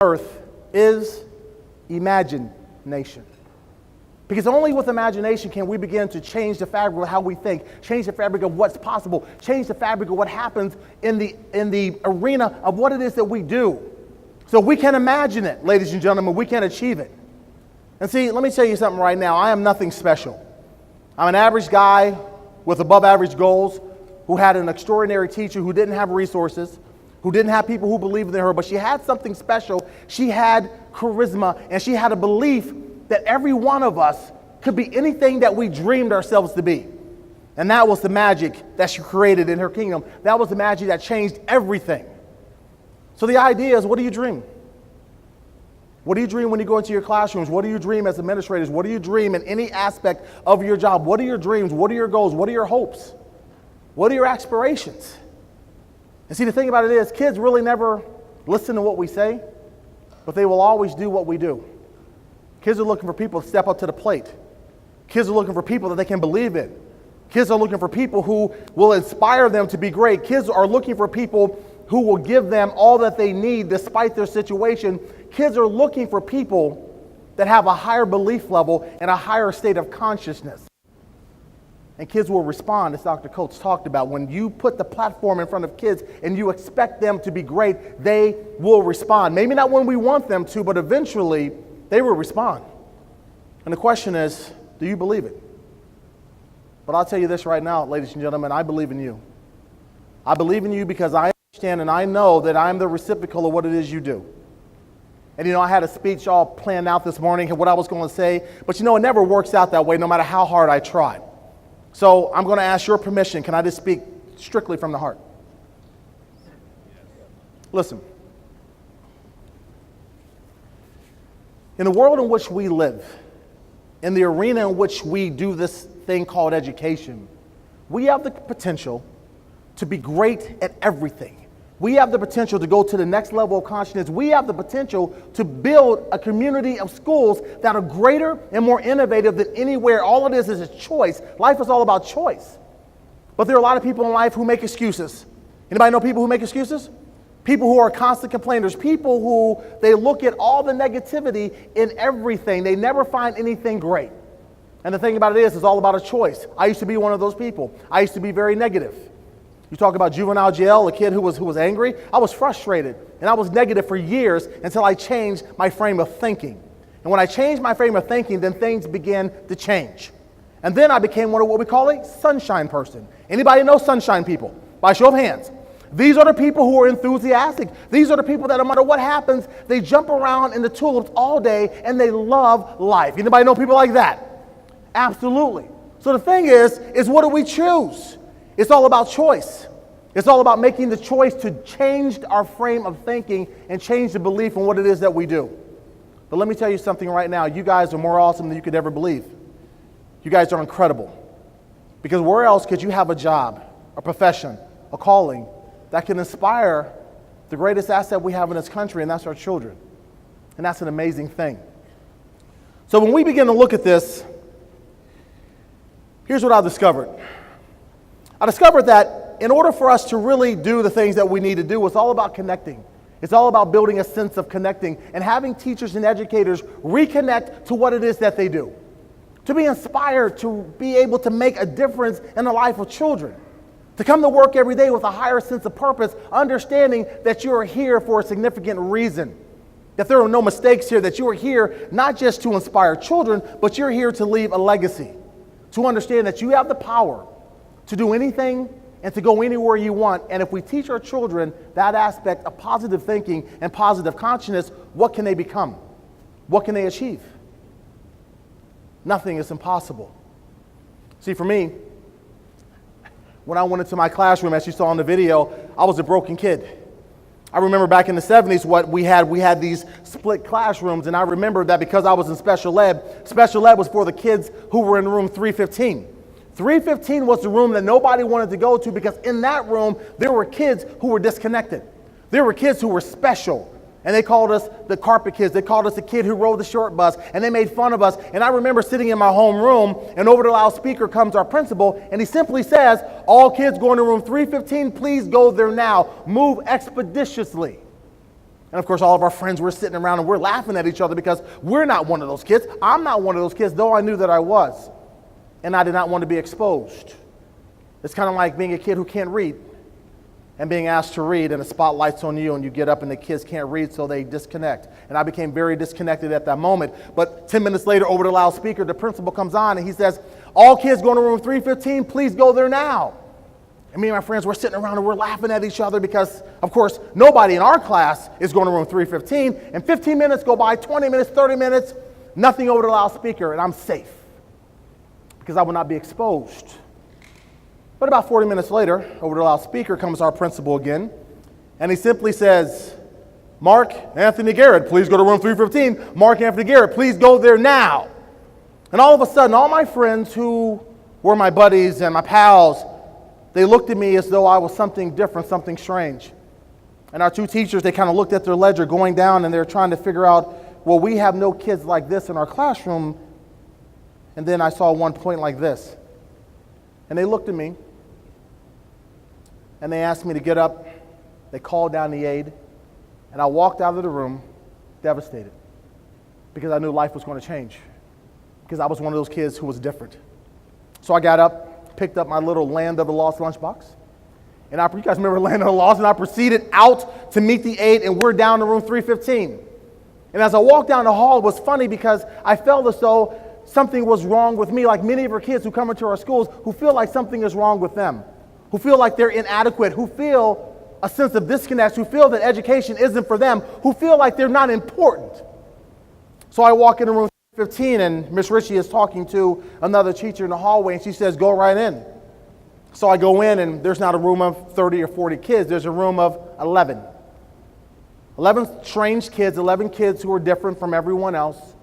earth is imagination. Because only with imagination can we begin to change the fabric of how we think, change the fabric of what's possible, change the fabric of what happens in the arena of what it is that we do. So we can imagine it, ladies and gentlemen, we can achieve it. And see, let me tell you something right now. I am nothing special. I'm an average guy with above average goals who had an extraordinary teacher who didn't have resources, who didn't have people who believed in her, but she had something special. She had charisma, and she had a belief that every one of us could be anything that we dreamed ourselves to be. And that was the magic that she created in her kingdom. That was the magic that changed everything. So the idea is, what do you dream? What do you dream when you go into your classrooms? What do you dream as administrators? What do you dream in any aspect of your job? What are your dreams? What are your goals? What are your hopes? What are your aspirations? And see, the thing about it is, kids really never listen to what we say, but they will always do what we do. Kids are looking for people to step up to the plate. Kids are looking for people that they can believe in. Kids are looking for people who will inspire them to be great. Kids are looking for people who will give them all that they need despite their situation. Kids are looking for people that have a higher belief level and a higher state of consciousness. And kids will respond, as Dr. Coates talked about. When you put the platform in front of kids and you expect them to be great, they will respond. Maybe not when we want them to, but eventually they will respond. And the question is, do you believe it? But I'll tell you this right now, ladies and gentlemen, I believe in you. I believe in you because I understand and I know that I'm the reciprocal of what it is you do. And I had a speech all planned out this morning and what I was going to say, but it never works out that way no matter how hard I try. So I'm going to ask your permission. Can I just speak strictly from the heart? Listen. In the world in which we live, in the arena in which we do this thing called education, we have the potential to be great at everything. We have the potential to go to the next level of consciousness. We have the potential to build a community of schools that are greater and more innovative than anywhere. All it is a choice. Life is all about choice. But there are a lot of people in life who make excuses. Anybody know people who make excuses? People who are constant complainers. People who they look at all the negativity in everything. They never find anything great. And the thing about it is, it's all about a choice. I used to be one of those people. I used to be very negative. You talk about juvenile jail, a kid who was angry. I was frustrated, and I was negative for years until I changed my frame of thinking. And when I changed my frame of thinking, then things began to change. And then I became what we call a sunshine person. Anybody know sunshine people? By show of hands. These are the people who are enthusiastic. These are the people that no matter what happens, they jump around in the tulips all day and they love life. Anybody know people like that? Absolutely. So the thing is what do we choose? It's all about choice. It's all about making the choice to change our frame of thinking and change the belief in what it is that we do. But let me tell you something right now. You guys are more awesome than you could ever believe. You guys are incredible. Because where else could you have a job, a profession, a calling that can inspire the greatest asset we have in this country, and that's our children. And that's an amazing thing. So when we begin to look at this, here's what I discovered. I discovered that in order for us to really do the things that we need to do, it's all about connecting. It's all about building a sense of connecting and having teachers and educators reconnect to what it is that they do. To be inspired, to be able to make a difference in the life of children. To come to work every day with a higher sense of purpose, understanding that you are here for a significant reason. That there are no mistakes here, that you are here not just to inspire children, but you're here to leave a legacy. To understand that you have the power to do anything and to go anywhere you want. And if we teach our children that aspect of positive thinking and positive consciousness, what can they become? What can they achieve? Nothing is impossible. See, for me, when I went into my classroom, as you saw in the video, I was a broken kid. I remember back in the 70s what we had these split classrooms, and I remember that because I was in special ed was for the kids who were in room 315. 315 was the room that nobody wanted to go to because in that room, there were kids who were disconnected. There were kids who were special. And they called us the carpet kids. They called us the kid who rode the short bus. And they made fun of us. And I remember sitting in my home room, and over the loudspeaker comes our principal, and he simply says, all kids going to room 315, please go there now. Move expeditiously. And of course, all of our friends were sitting around and we're laughing at each other because we're not one of those kids. I'm not one of those kids, though I knew that I was. And I did not want to be exposed. It's kind of like being a kid who can't read and being asked to read and the spotlight's on you and you get up and the kids can't read, so they disconnect. And I became very disconnected at that moment. But 10 minutes later, over the loudspeaker, the principal comes on and he says, all kids going to room 315, please go there now. And me and my friends were sitting around and we're laughing at each other because, of course, nobody in our class is going to room 315. And 15 minutes go by, 20 minutes, 30 minutes, nothing over the loudspeaker, and I'm safe because I will not be exposed. But about 40 minutes later, over the loudspeaker comes our principal again, and he simply says, Mark Anthony Garrett, please go to room 315. Mark Anthony Garrett, please go there now. And all of a sudden, all my friends who were my buddies and my pals, they looked at me as though I was something different, something strange. And our two teachers, they kind of looked at their ledger going down and they're trying to figure out, well, we have no kids like this in our classroom. And then I saw one point like this. And they looked at me and they asked me to get up. They called down the aide. And I walked out of the room devastated because I knew life was going to change. Because I was one of those kids who was different. So I got up, picked up my little Land of the Lost lunchbox. And you guys remember Land of the Lost? And I proceeded out to meet the aide, and we're down to room 315. And as I walked down the hall, it was funny because I felt as though something was wrong with me, like many of our kids who come into our schools who feel like something is wrong with them, who feel like they're inadequate, who feel a sense of disconnect, who feel that education isn't for them, who feel like they're not important. So I walk into room 15, and Miss Ritchie is talking to another teacher in the hallway, and she says, go right in. So I go in, and there's not a room of 30 or 40 kids. There's a room of 11. 11 strange kids, 11 kids who are different from everyone else.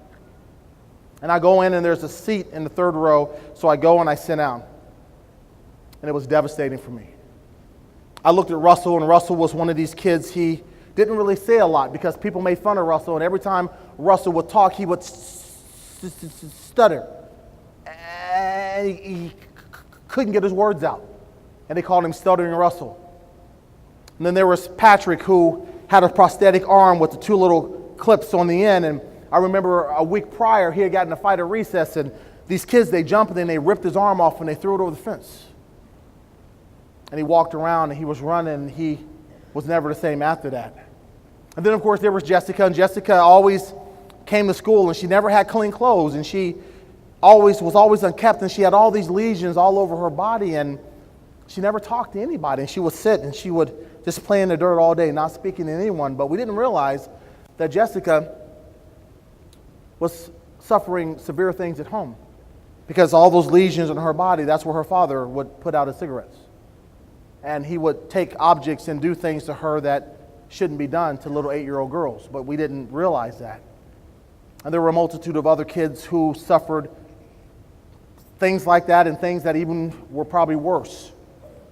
And I go in, and there's a seat in the third row, so I go and I sit down. And it was devastating for me. I looked at Russell, and Russell was one of these kids. He didn't really say a lot because people made fun of Russell, and every time Russell would talk, he would stutter. And he couldn't get his words out. And they called him Stuttering Russell. And then there was Patrick, who had a prosthetic arm with the two little clips on the end. And I remember a week prior, he had gotten in a fight at recess, and these kids, they jumped and then they ripped his arm off and they threw it over the fence. And he walked around and he was running, and he was never the same after that. And then, of course, there was Jessica, and Jessica always came to school, and she never had clean clothes, and she was always unkept, and she had all these lesions all over her body, and she never talked to anybody, and she would sit and she would just play in the dirt all day, not speaking to anyone. But we didn't realize that Jessica was suffering severe things at home because all those lesions in her body, that's where her father would put out his cigarettes. And he would take objects and do things to her that shouldn't be done to little 8-year-old girls, but we didn't realize that. And there were a multitude of other kids who suffered things like that and things that even were probably worse.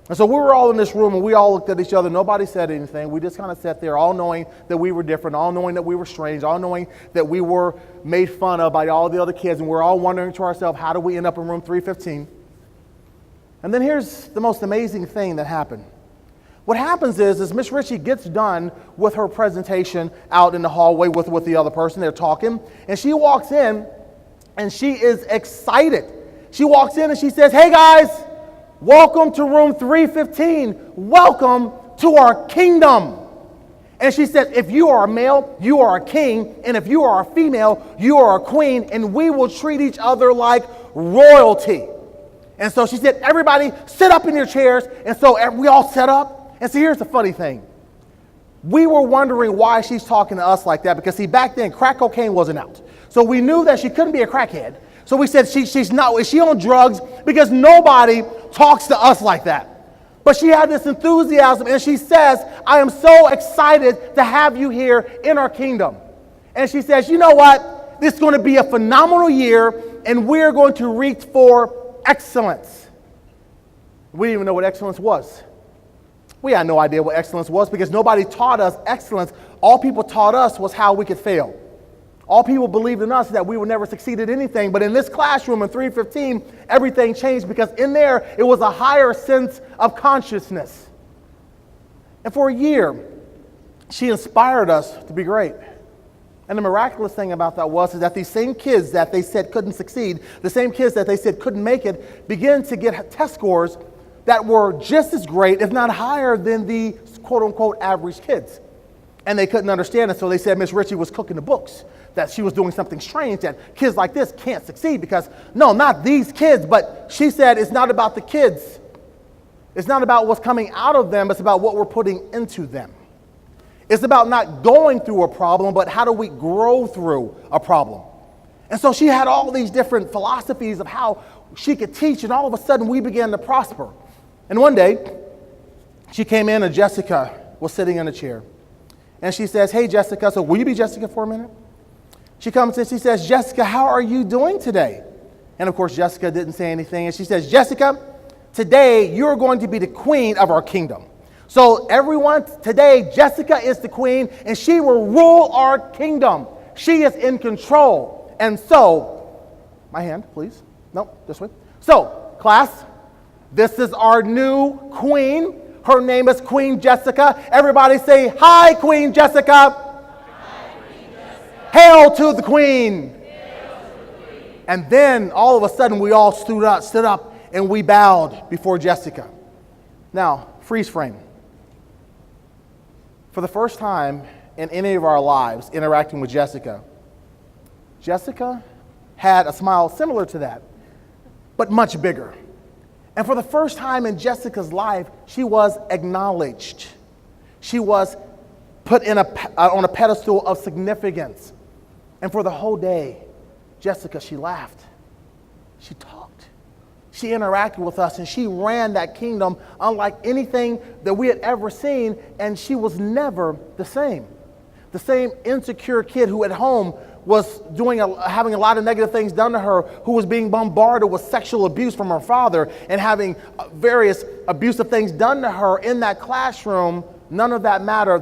And so we were all in this room and we all looked at each other. Nobody said anything. We just kind of sat there all knowing that we were different, all knowing that we were strange, all knowing that we were made fun of by all the other kids. And we're all wondering to ourselves, how do we end up in room 315? And then here's the most amazing thing that happened. What happens is Miss Ritchie gets done with her presentation out in the hallway with the other person. They're talking. And she walks in and she is excited. She walks in and she says, hey guys, welcome to room 315. Welcome to our kingdom. And she says, if you are a male, you are a king. And if you are a female, you are a queen. And we will treat each other like royalty. And so she said, everybody sit up in your chairs. And so we all sat up. And so here's the funny thing. We were wondering why she's talking to us like that because, see, back then, crack cocaine wasn't out. So we knew that she couldn't be a crackhead. So we said, she's not, is she on drugs? Because nobody talks to us like that. But she had this enthusiasm, and she says, I am so excited to have you here in our kingdom. And she says, you know what? This is going to be a phenomenal year, and we're going to reach for excellence. We didn't even know what excellence was. We had no idea what excellence was because nobody taught us excellence. All people taught us was how we could fail. All people believed in us that we would never succeed at anything. But in this classroom in 315, everything changed because in there, it was a higher sense of consciousness. And for a year, she inspired us to be great. And the miraculous thing about that is that these same kids that they said couldn't succeed, the same kids that they said couldn't make it, began to get test scores that were just as great, if not higher, than the quote-unquote average kids. And they couldn't understand it, so they said Miss Ritchie was cooking the books, that she was doing something strange, that kids like this can't succeed because, no, not these kids, but she said it's not about the kids. It's not about what's coming out of them, it's about what we're putting into them. It's about not going through a problem, but how do we grow through a problem? And so she had all these different philosophies of how she could teach, and all of a sudden we began to prosper. And one day, she came in and Jessica was sitting in a chair. And she says, hey, Jessica, so will you be Jessica for a minute? She comes and she says, Jessica, how are you doing today? And of course, Jessica didn't say anything. And she says, Jessica, today you're going to be the queen of our kingdom. So everyone, today, Jessica is the queen, and she will rule our kingdom. She is in control. And so, my hand, please. No, this way. So, class, this is our new queen. Her name is Queen Jessica. Everybody say, hi, Queen Jessica. Hi, Queen Jessica. Hail to the queen. Hail to the queen. And then, all of a sudden, we all stood up, and we bowed before Jessica. Now, freeze frame. For the first time in any of our lives interacting with Jessica, Jessica had a smile similar to that, but much bigger. And for the first time in Jessica's life, she was acknowledged. She was put on a pedestal of significance. And for the whole day, Jessica, she laughed. She talked. She interacted with us, and she ran that kingdom unlike anything that we had ever seen, and she was never the same. The same insecure kid who at home was having a lot of negative things done to her, who was being bombarded with sexual abuse from her father and having various abusive things done to her in that classroom, none of that mattered.